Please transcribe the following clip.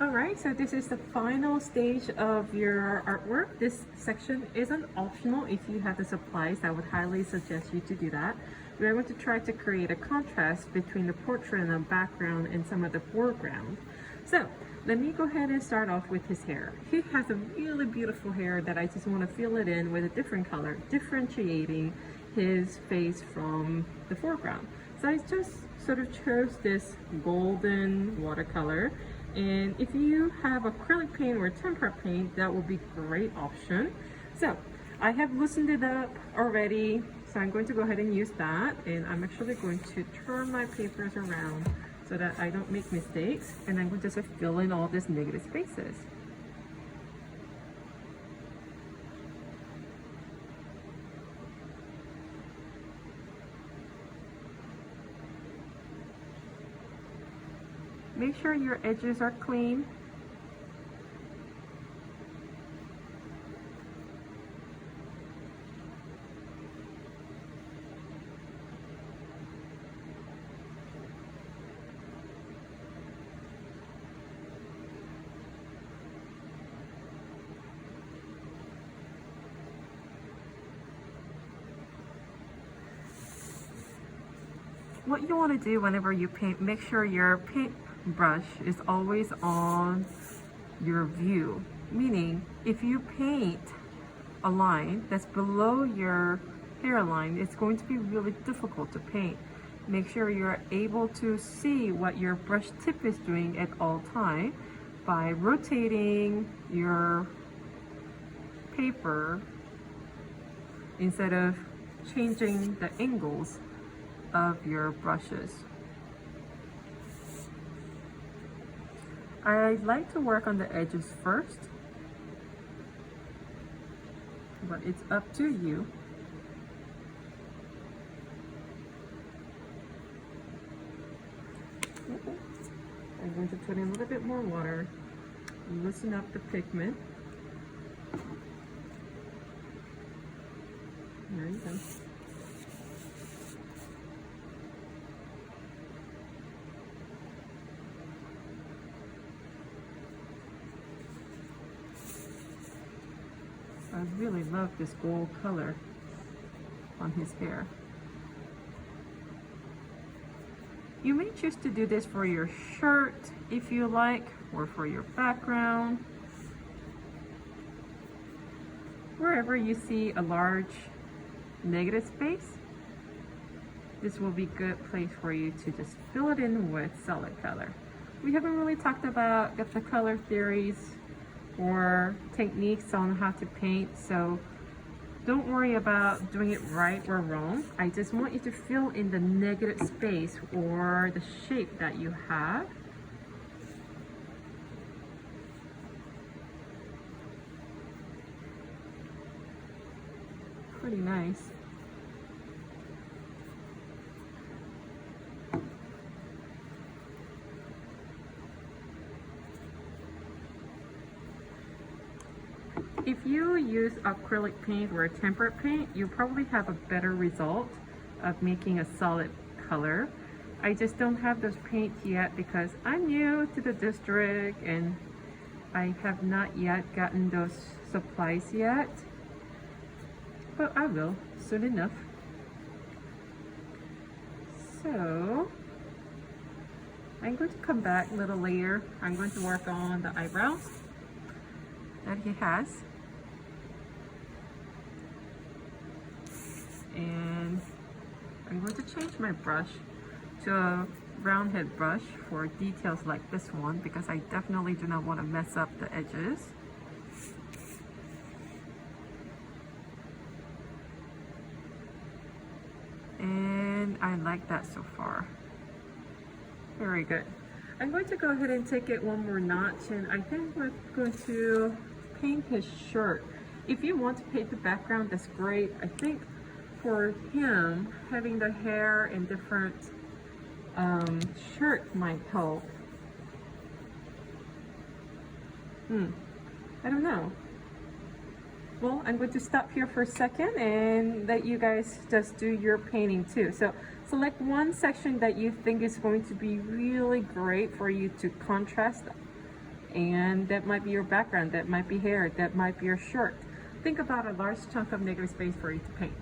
Alright, so this is the final stage of your artwork. This section isn't optional. If you have the supplies, I would highly suggest you to do that. We are going to try to create a contrast between the portrait and the background and some of the foreground. So let me go ahead and start off with his hair. He has a really beautiful hair that I just want to fill it in with a different color, differentiating his face from the foreground. So I just sort of chose this golden watercolor, and if you have acrylic paint or tempera paint, that would be a great option. So I have loosened it up already, so I'm going to go ahead and use that, and I'm actually going to turn my papers around so that I don't make mistakes, and I'm going to just fill in all these negative spaces. Make sure your edges are clean. What you want to do whenever you paint, make sure your paint brush is always on your view. Meaning, if you paint a line that's below your hairline, it's going to be really difficult to paint. Make sure you're able to see what your brush tip is doing at all time by rotating your paper instead of changing the angles of your brushes. I like to work on the edges first, but it's up to you. I'm going to put in a little bit more water, loosen up the pigment. There you go. I really love this gold color on his hair. You may choose to do this for your shirt if you like, or for your background. Wherever you see a large negative space, this will be a good place for you to just fill it in with solid color. We haven't really talked about the color theories or techniques on how to paint, so don't worry about doing it right or wrong. I just want you to fill in the negative space or the shape that you have. Pretty nice. If you use acrylic paint or tempera paint, you probably have a better result of making a solid color. I just don't have those paints yet because I'm new to the district and I have not yet gotten those supplies yet, but I will soon enough. So I'm going to come back a little later. I'm going to work on the eyebrows that he has. And I'm going to change my brush to a round head brush for details like this one because I definitely do not want to mess up the edges. And I like that so far. Very good. I'm going to go ahead and take it one more notch, and I think we're going to paint his shirt. If you want to paint the background, that's great. I think for him, having the hair and different shirt might help. I don't know. Well, I'm going to stop here for a second and let you guys just do your painting too. So select one section that you think is going to be really great for you to contrast and that might be your background, that might be hair, that might be your shirt. Think about a large chunk of negative space for you to paint.